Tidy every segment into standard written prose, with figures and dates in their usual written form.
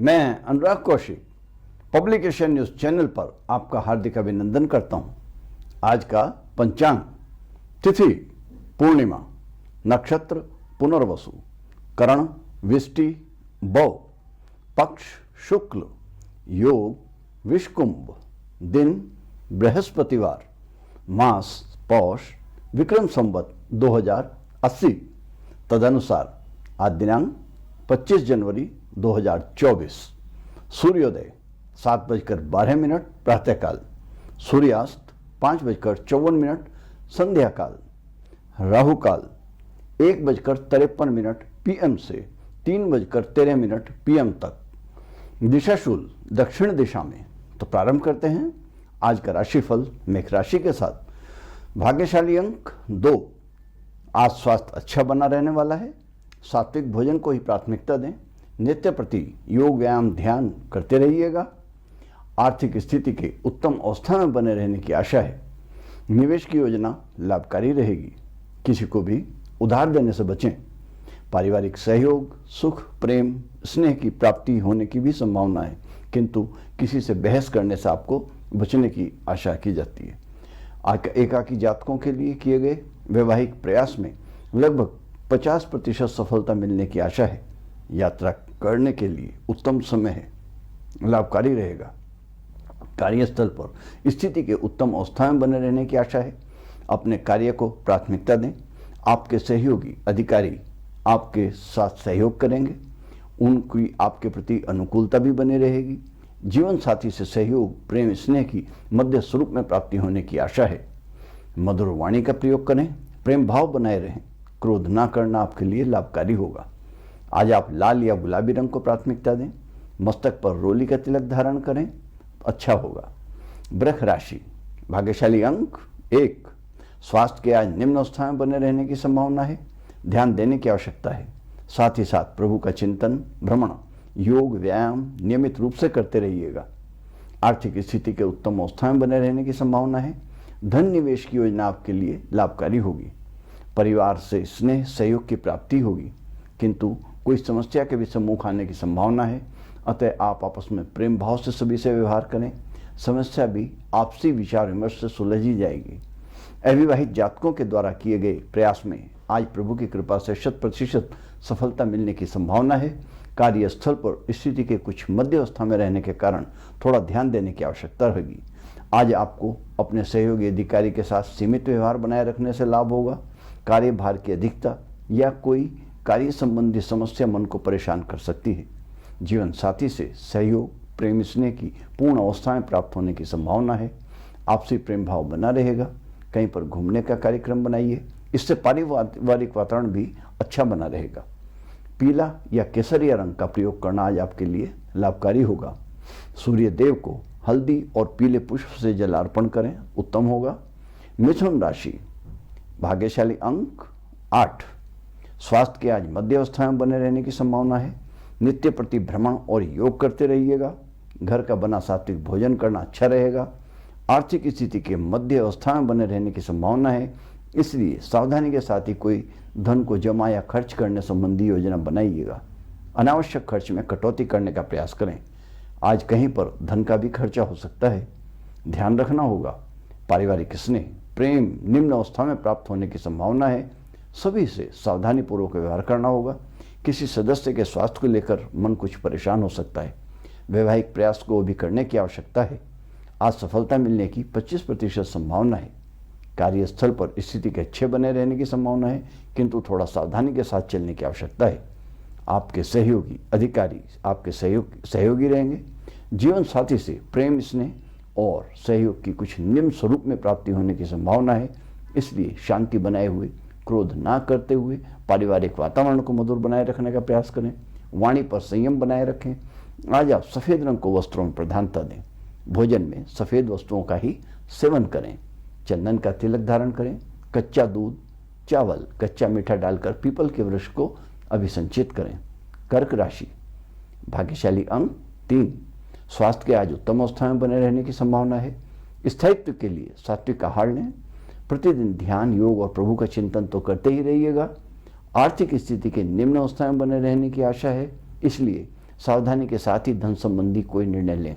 मैं अनुराग Kaushik publication news channel पर आपका हार्दिक अभिनंदन करता हूं। आज का पंचांग, तिथि पूर्णिमा, नक्षत्र पुनर्वसु, करण विष्टि बौ, पक्ष शुक्ल, योग विषकुंभ, दिन बृहस्पतिवार, मास पौष, विक्रम संवत 2080, तदनुसार आज दिनांक 25 जनवरी 2024, सूर्योदय 7:12 प्रातःकाल, सूर्यास्त 5:54 संध्या काल, राहु काल 1:53 PM से 3:13 PM तक, दिशाशूल दक्षिण दिशा में। तो प्रारंभ करते हैं आज का राशिफल मेष राशि के साथ। भाग्यशाली अंक 2। आज स्वास्थ्य अच्छा बना रहने वाला है। सात्विक भोजन को ही प्राथमिकता दें। नित्य प्रति योग व्यायाम ध्यान करते रहिएगा। आर्थिक स्थिति के उत्तम अवस्था में बने रहने की आशा है। निवेश की योजना लाभकारी रहेगी। किसी को भी उधार देने से बचें। पारिवारिक सहयोग, सुख, प्रेम, स्नेह की प्राप्ति होने की भी संभावना है, किंतु किसी से बहस करने से आपको बचने की आशा की जाती है। एकाकी जातकों के लिए किए गए वैवाहिक प्रयास में लगभग 50% सफलता मिलने की आशा है। यात्रा करने के लिए उत्तम समय है, लाभकारी रहेगा। कार्यस्थल पर स्थिति के उत्तम अवस्था में बने रहने की आशा है। अपने कार्य को प्राथमिकता दें। आपके सहयोगी अधिकारी आपके साथ सहयोग करेंगे। उनकी आपके प्रति अनुकूलता भी बनी रहेगी। जीवन साथी से सहयोग, प्रेम, स्नेह की मध्य स्वरूप में प्राप्ति होने की आशा है। मधुर वाणी का प्रयोग करें। प्रेम भाव बनाए रहें। क्रोध ना करना आपके लिए लाभकारी होगा। आज आप लाल या गुलाबी रंग को प्राथमिकता दें। मस्तक पर रोली का तिलक धारण करें, अच्छा होगा। वृष राशि, भाग्यशाली अंक 1। स्वास्थ्य के आज निम्न अवस्था में बने रहने की संभावना है। ध्यान देने की आवश्यकता है। साथ ही साथ प्रभु का चिंतन, भ्रमण, योग, व्यायाम नियमित रूप से करते रहिएगा। आर्थिक स्थिति के उत्तम अवस्था में बने रहने की संभावना है। धन निवेश की योजना आपके लिए लाभकारी होगी। परिवार से स्नेह सहयोग की प्राप्ति होगी, किंतु कोई समस्या के भी सम्मुख आने की संभावना है। अतः आप आपस में प्रेम भाव से सभी से व्यवहार करें। समस्या भी आपसी विचार विमर्श से सुलझी जाएगी। अविवाहित जातकों के द्वारा किए गए प्रयास में आज प्रभु की कृपा से 100% सफलता मिलने की संभावना है। कार्यस्थल पर स्थिति के कुछ मध्य अवस्था में रहने के कारण थोड़ा ध्यान देने की आवश्यकता रहेगी। आज आपको अपने सहयोगी अधिकारी के साथ सीमित व्यवहार बनाए रखने से लाभ होगा। कार्यभार की अधिकता या कोई कार्य संबंधी समस्या मन को परेशान कर सकती है। जीवन साथी से सहयोग, प्रेम, स्नेह की पूर्ण अवस्थाएं प्राप्त होने की संभावना है। आपसी प्रेम भाव बना रहेगा। कहीं पर घूमने का कार्यक्रम बनाइए, इससे पारिवारिक वातावरण भी अच्छा बना रहेगा। पीला या केसरिया रंग का प्रयोग करना आज आपके लिए लाभकारी होगा। सूर्य देव को हल्दी और पीले पुष्प से जल अर्पण करें, उत्तम होगा। मिथुन राशि, भाग्यशाली अंक 8। स्वास्थ्य के आज मध्य अवस्था में बने रहने की संभावना है। नित्य प्रति भ्रमण और योग करते रहिएगा। घर का बना सात्विक भोजन करना अच्छा रहेगा। आर्थिक स्थिति के मध्य अवस्था में बने रहने की संभावना है, इसलिए सावधानी के साथ ही कोई धन को जमा या खर्च करने संबंधी योजना बनाइएगा। अनावश्यक खर्च में कटौती करने का प्रयास करें। आज कहीं पर धन का भी खर्चा हो सकता है, ध्यान रखना होगा। पारिवारिक स्नेह, प्रेम निम्न अवस्था में प्राप्त होने की संभावना है। सभी से सावधानी पूर्वक व्यवहार करना होगा। किसी सदस्य के स्वास्थ्य को लेकर मन कुछ परेशान हो सकता है। वैवाहिक प्रयास को भी करने की आवश्यकता है। आज सफलता मिलने की 25% संभावना है। कार्यस्थल पर स्थिति के अच्छे बने रहने की संभावना है, किंतु थोड़ा सावधानी के साथ चलने की आवश्यकता है। आपके सहयोगी अधिकारी आपके सहयोगी रहेंगे। जीवन साथी से प्रेम, स्नेह और सहयोग की कुछ निम्न स्वरूप में प्राप्ति होने की संभावना है। इसलिए शांति बनाए हुए, क्रोध ना करते हुए पारिवारिक वातावरण को मधुर बनाए रखने का प्रयास करें। वाणी पर संयम बनाए रखें। आज आप सफ़ेद रंग को वस्त्रों में प्रधानता दें। भोजन में सफ़ेद वस्तुओं का ही सेवन करें। चंदन का तिलक धारण करें। कच्चा दूध, चावल, कच्चा मीठा डालकर पीपल के वृक्ष को अभिसंचित करें। कर्क राशि, भाग्यशाली अंक 3। स्वास्थ्य के आज उत्तम अवस्था में बने रहने की संभावना है। स्थायित्व के लिए सात्विक आहार लें। प्रतिदिन ध्यान, योग और प्रभु का चिंतन तो करते ही रहिएगा। आर्थिक स्थिति के निम्न अवस्था में बने रहने की आशा है, इसलिए सावधानी के साथ ही धन संबंधी कोई निर्णय लें।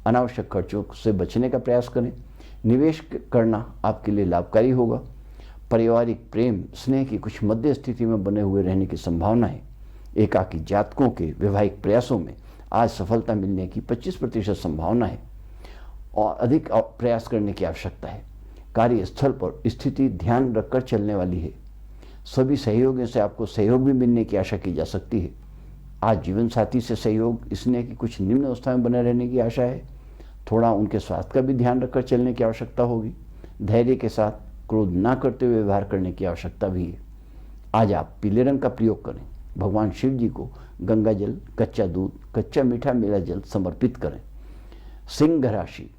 अनावश्यक खर्चों से बचने का प्रयास करें। निवेश करना आपके लिए लाभकारी होगा। पारिवारिक प्रेम स्नेह की कुछ मध्य स्थिति में बने हुए रहने की संभावना है। एकाकी जातकों के वैवाहिक प्रयासों में आज सफलता मिलने की 25% संभावना है और अधिक प्रयास करने की आवश्यकता है। कार्यस्थल पर स्थिति ध्यान रखकर चलने वाली है। सभी सहयोगियों से आपको सहयोग भी मिलने की आशा की जा सकती है। आज जीवन साथी से सहयोग स्नेह की कुछ निम्न अवस्था में बने रहने की आशा है। थोड़ा उनके स्वास्थ्य का भी ध्यान रखकर चलने की आवश्यकता होगी। धैर्य के साथ क्रोध ना करते हुए व्यवहार करने की आवश्यकता भी है। आज आप पीले रंग का प्रयोग करें। भगवान शिव जी को गंगा जल, कच्चा दूध, कच्चा मीठा मेला जल समर्पित करें। सिंह राशि,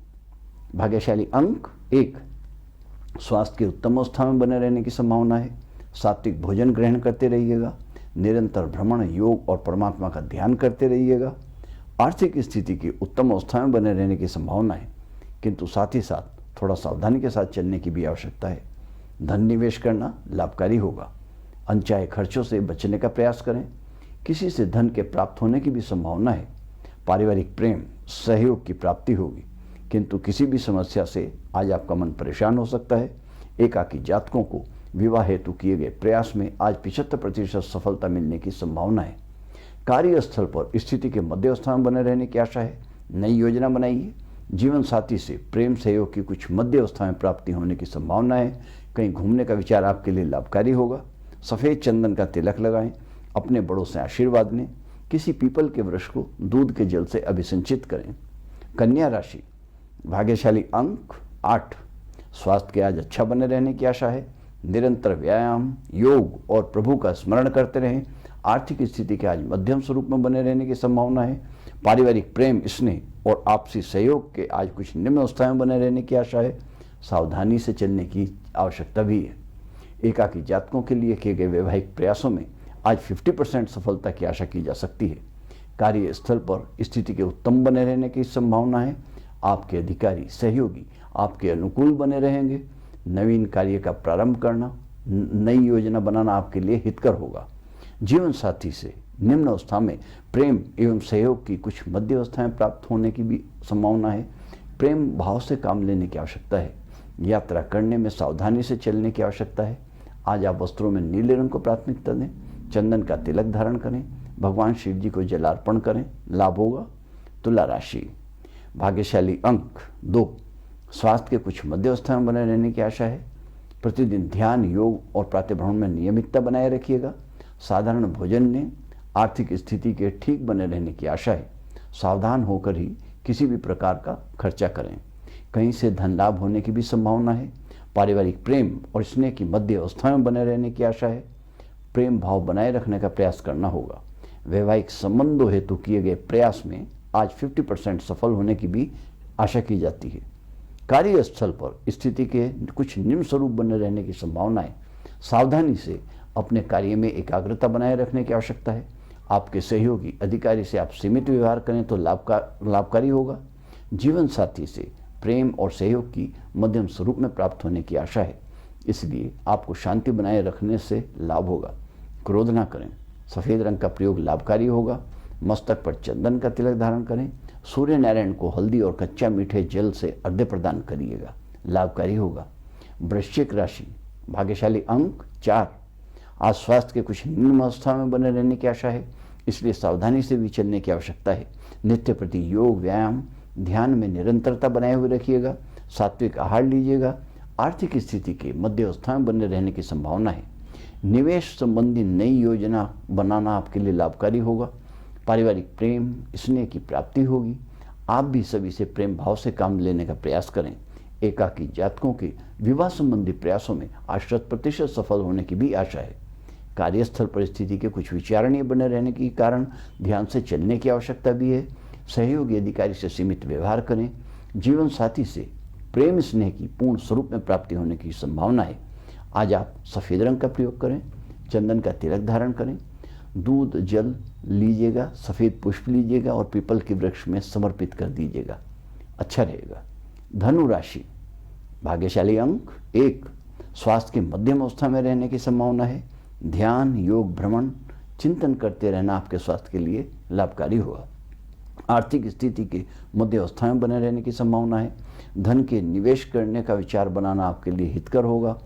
भाग्यशाली अंक 1। स्वास्थ्य की उत्तम अवस्था में बने रहने की संभावना है। सात्विक भोजन ग्रहण करते रहिएगा। निरंतर भ्रमण, योग और परमात्मा का ध्यान करते रहिएगा। आर्थिक स्थिति की उत्तम अवस्था में बने रहने की संभावना है, किंतु साथ ही साथ थोड़ा सावधानी के साथ चलने की भी आवश्यकता है। धन निवेश करना लाभकारी होगा। अनचाहे खर्चों से बचने का प्रयास करें। किसी से धन के प्राप्त होने की भी संभावना है। पारिवारिक प्रेम सहयोग की प्राप्ति होगी, किंतु किसी भी समस्या से आज आपका मन परेशान हो सकता है। एकाकी जातकों को विवाह हेतु किए गए प्रयास में आज 75% सफलता मिलने की संभावना है। कार्यस्थल पर स्थिति के मध्य अवस्था में बने रहने की आशा है। नई योजना बनाइए। जीवन साथी से प्रेम सहयोग की कुछ मध्य अवस्था में प्राप्ति होने की संभावना है। कहीं घूमने का विचार आपके लिए लाभकारी होगा। सफ़ेद चंदन का तिलक लगाएं। अपने बड़ों से आशीर्वाद लें। किसी पीपल के वृक्ष को दूध के जल से अभिसिंचित करें। कन्या राशि, भाग्यशाली अंक 8। स्वास्थ्य के आज अच्छा बने रहने की आशा है। निरंतर व्यायाम, योग और प्रभु का स्मरण करते रहें। आर्थिक स्थिति के आज मध्यम स्वरूप में बने रहने की संभावना है। पारिवारिक प्रेम स्नेह और आपसी सहयोग के आज कुछ निम्न अवस्था में बने रहने की आशा है। सावधानी से चलने की आवश्यकता भी है। एकाकी जातकों के लिए किए गए वैवाहिक प्रयासों में आज 50% सफलता की आशा की जा सकती है। कार्यस्थल पर स्थिति के उत्तम बने रहने की संभावना है। आपके अधिकारी सहयोगी आपके अनुकूल बने रहेंगे। नवीन कार्य का प्रारंभ करना, नई योजना बनाना आपके लिए हितकर होगा। जीवन साथी से निम्न अवस्था में प्रेम एवं सहयोग की कुछ मध्य अवस्थाएं प्राप्त होने की भी संभावना है। प्रेम भाव से काम लेने की आवश्यकता है। यात्रा करने में सावधानी से चलने की आवश्यकता है। आज आप वस्त्रों में नीले रंग को प्राथमिकता दें। चंदन का तिलक धारण करें। भगवान शिव जी को जलार्पण करें, लाभ होगा। तुला राशि, भाग्यशाली अंक 2। स्वास्थ्य के कुछ मध्य अवस्था में बने रहने की आशा है। प्रतिदिन ध्यान, योग और प्रातःभ्रमण में नियमितता बनाए रखिएगा। साधारण भोजन लें। आर्थिक स्थिति के ठीक बने रहने की आशा है। सावधान होकर ही किसी भी प्रकार का खर्चा करें। कहीं से धन लाभ होने की भी संभावना है। पारिवारिक प्रेम और स्नेह की मध्य अवस्था में बने रहने की आशा है। प्रेम भाव बनाए रखने का प्रयास करना होगा। वैवाहिक संबंधों हेतु किए गए प्रयास में आज 50% सफल होने की भी आशा की जाती है। कार्यस्थल पर स्थिति के कुछ निम्न स्वरूप बने रहने की संभावना है। सावधानी से अपने कार्य में एकाग्रता बनाए रखने की आवश्यकता है। आपके सहयोगी अधिकारी से आप सीमित व्यवहार करें तो लाभकारी होगा। जीवन साथी से प्रेम और सहयोग की मध्यम स्वरूप में प्राप्त होने की आशा है, इसलिए आपको शांति बनाए रखने से लाभ होगा। क्रोध ना करें। सफ़ेद रंग का प्रयोग लाभकारी होगा। मस्तक पर चंदन का तिलक धारण करें। सूर्य नारायण को हल्दी और कच्चा मीठे जल से अर्घ्य प्रदान करिएगा, लाभकारी होगा। वृश्चिक राशि, भाग्यशाली अंक 4। आज स्वास्थ्य के कुछ निम्न अवस्था में बने रहने की आशा है, इसलिए सावधानी से भी चलने की आवश्यकता है। नित्य प्रति योग, व्यायाम, ध्यान में निरंतरता बनाए हुए रखिएगा। सात्विक आहार लीजिएगा। आर्थिक स्थिति के मध्य अवस्था में बने रहने की संभावना है। निवेश संबंधी नई योजना बनाना आपके लिए लाभकारी होगा। पारिवारिक प्रेम स्नेह की प्राप्ति होगी। आप भी सभी से प्रेम भाव से काम लेने का प्रयास करें। एकाकी जातकों के विवाह संबंधी प्रयासों में 80% सफल होने की भी आशा है। कार्यस्थल परिस्थिति के कुछ विचारणीय बने रहने के कारण ध्यान से चलने की आवश्यकता भी है। सहयोगी अधिकारी से सीमित व्यवहार करें। जीवन साथी से प्रेम स्नेह की पूर्ण स्वरूप में प्राप्ति होने की संभावना है। आज आप सफ़ेद रंग का प्रयोग करें। चंदन का तिलक धारण करें। दूध जल लीजिएगा। सफ़ेद पुष्प लीजिएगा और पीपल के वृक्ष में समर्पित कर दीजिएगा, अच्छा रहेगा। धनु राशि, भाग्यशाली अंक 1। स्वास्थ्य के मध्यम अवस्था में रहने की संभावना है। ध्यान, योग, भ्रमण, चिंतन करते रहना आपके स्वास्थ्य के लिए लाभकारी होगा। आर्थिक स्थिति के मध्य अवस्था में बने रहने की संभावना है। धन के निवेश करने का विचार बनाना आपके लिए हितकर होगा।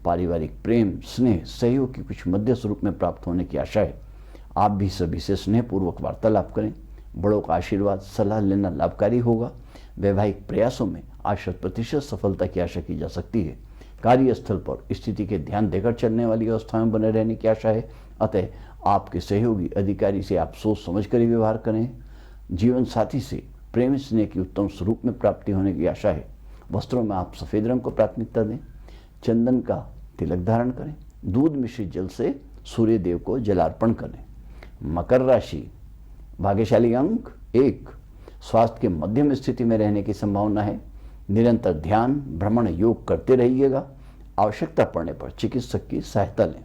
पारिवारिक प्रेम, स्नेह, सहयोग की कुछ मध्य स्वरूप में प्राप्त होने की आशा है। आप भी सभी से स्नेहपूर्वक वार्तालाप करें। बड़ों का आशीर्वाद, सलाह लेना लाभकारी होगा। वैवाहिक प्रयासों में आज 100% सफलता की आशा की जा सकती है। कार्यस्थल पर स्थिति के ध्यान देकर चलने वाली अवस्था में बने रहने की आशा है। अतः आपके सहयोगी अधिकारी से आप सोच समझ कर ही व्यवहार करें। जीवन साथी से प्रेम स्नेह की उत्तम स्वरूप में प्राप्ति होने की आशा है। वस्त्रों में आप सफेद रंग को प्राथमिकता दें। चंदन का तिलक धारण करें। दूध मिश्रित जल से सूर्य देव को जलार्पण करें। मकर राशि, भाग्यशाली अंक 1। स्वास्थ्य के मध्यम स्थिति में रहने की संभावना है। निरंतर ध्यान, भ्रमण, योग करते रहिएगा। आवश्यकता पड़ने पर चिकित्सक की सहायता लें।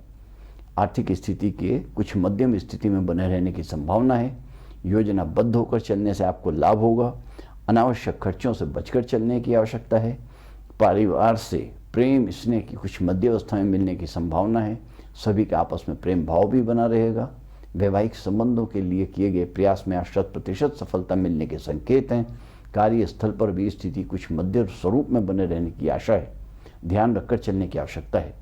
आर्थिक स्थिति के कुछ मध्यम स्थिति में बने रहने की संभावना है। योजनाबद्ध होकर चलने से आपको लाभ होगा। अनावश्यक खर्चों से बचकर चलने की आवश्यकता है। परिवार से प्रेम स्नेह की कुछ मध्य अवस्था में मिलने की संभावना है। सभी का आपस में प्रेम भाव भी बना रहेगा। वैवाहिक संबंधों के लिए किए गए प्रयास में 100% सफलता मिलने के संकेत हैं। कार्यस्थल पर भी स्थिति कुछ मध्य स्वरूप में बने रहने की आशा है। ध्यान रखकर चलने की आवश्यकता है।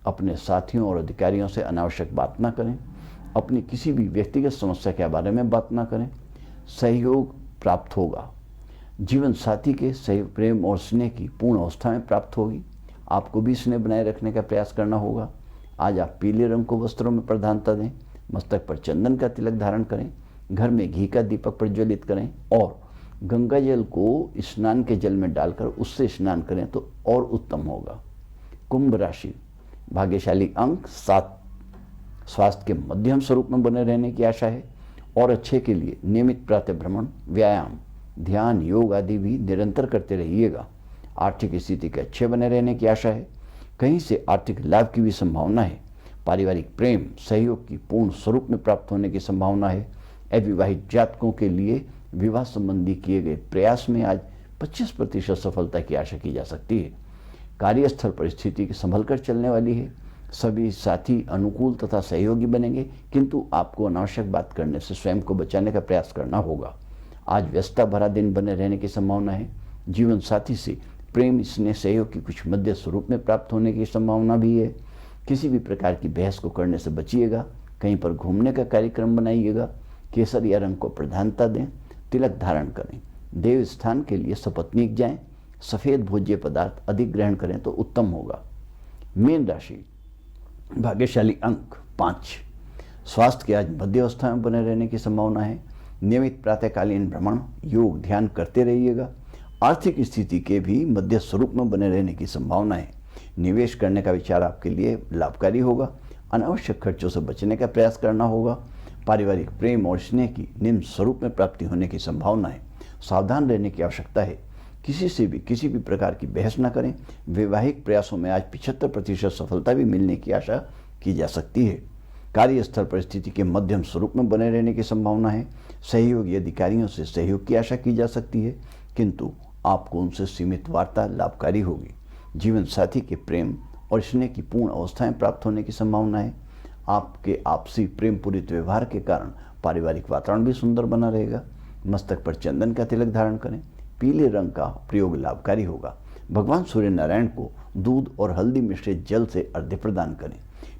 अपने साथियों और अधिकारियों से अनावश्यक बात ना करें। अपनी किसी भी व्यक्तिगत समस्या के बारे में बात ना करें। सहयोग प्राप्त होगा। जीवन साथी के सहयोग, प्रेम और स्नेह की पूर्ण अवस्था में प्राप्त होगी। आपको भी स्नेह बनाए रखने का प्रयास करना होगा। आज आप पीले रंग को वस्त्रों में प्रधानता दें। मस्तक पर चंदन का तिलक धारण करें। घर में घी का दीपक प्रज्वलित करें और गंगा जल को स्नान के जल में डालकर उससे स्नान करें तो और उत्तम होगा। कुंभ राशि, भाग्यशाली अंक 7। स्वास्थ्य के मध्यम स्वरूप में बने रहने की आशा है और अच्छे के लिए नियमित प्रातः भ्रमण, व्यायाम, ध्यान, योग आदि भी निरंतर करते रहिएगा। आर्थिक स्थिति के अच्छे बने रहने की आशा है। कहीं से आर्थिक लाभ की भी संभावना है। पारिवारिक प्रेम, सहयोग की पूर्ण स्वरूप में प्राप्त होने की संभावना है। अविवाहित जातकों के लिए विवाह संबंधी किए गए प्रयास में आज 25% सफलता की आशा की जा सकती है। कार्यस्थल पर स्थिति संभल कर चलने वाली है। सभी साथी अनुकूल तथा सहयोगी बनेंगे, किंतु आपको अनावश्यक बात करने से स्वयं को बचाने का प्रयास करना होगा। आज व्यस्तता भरा दिन बने रहने की संभावना है। जीवन साथी से प्रेम स्नेह सहयोग की कुछ मध्य स्वरूप में प्राप्त होने की संभावना भी है। किसी भी प्रकार की बहस को करने से बचिएगा। कहीं पर घूमने का कार्यक्रम बनाइएगा। केसरिया रंग को प्रधानता दें। तिलक धारण करें। देव स्थान के लिए सपत्नीक जाएं। सफेद भोज्य पदार्थ अधिक ग्रहण करें तो उत्तम होगा। मीन राशि, भाग्यशाली अंक 5। स्वास्थ्य के आज मध्य अवस्था में बने रहने की संभावना है। नियमित प्रातःकालीन भ्रमण, योग, ध्यान करते रहिएगा। आर्थिक स्थिति के भी मध्य स्वरूप में बने रहने की संभावना है। निवेश करने का विचार आपके लिए लाभकारी होगा। अनावश्यक खर्चों से बचने का प्रयास करना होगा। पारिवारिक प्रेम और स्नेह की निम्न स्वरूप में प्राप्ति होने की संभावना है। सावधान रहने की आवश्यकता है। किसी से भी किसी भी प्रकार की बहस न करें। वैवाहिक प्रयासों में आज 75% सफलता भी मिलने की आशा की जा सकती है। कार्यस्थल परिस्थिति के मध्यम स्वरूप में बने रहने की संभावना है। सहयोगी अधिकारियों से सहयोग की आशा की जा सकती है, किंतु आपको उनसे सीमित वार्ता लाभकारी होगी। जीवन साथी के प्रेम और स्नेह की पूर्ण अवस्थाएं प्राप्त होने की संभावना है। आपके आपसी प्रेम पूरित व्यवहार के कारण पारिवारिक वातावरण भी सुंदर बना रहेगा। मस्तक पर चंदन का तिलक धारण करें। पीले रंग का प्रयोग लाभकारी होगा। भगवान सूर्य नारायण को दूध और हल्दी मिश्रित जल से अर्घ्य प्रदान करें।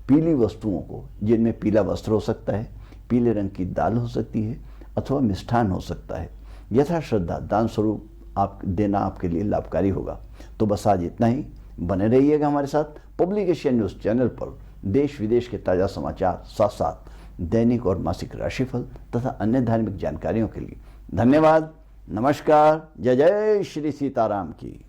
पीली वस्तुओं को, जिनमें पीला वस्त्र हो सकता है, पीले रंग की दाल हो सकती है अथवा मिष्ठान हो सकता है, यथा श्रद्धा दान स्वरूप आप देना आपके लिए लाभकारी होगा। तो बस आज इतना ही। बने रहिएगा हमारे साथ पब्लिक एशिया न्यूज़ चैनल पर। देश विदेश के ताज़ा समाचार, साथ साथ दैनिक और मासिक राशिफल तथा अन्य धार्मिक जानकारियों के लिए। धन्यवाद। नमस्कार। जय जय श्री सीताराम की।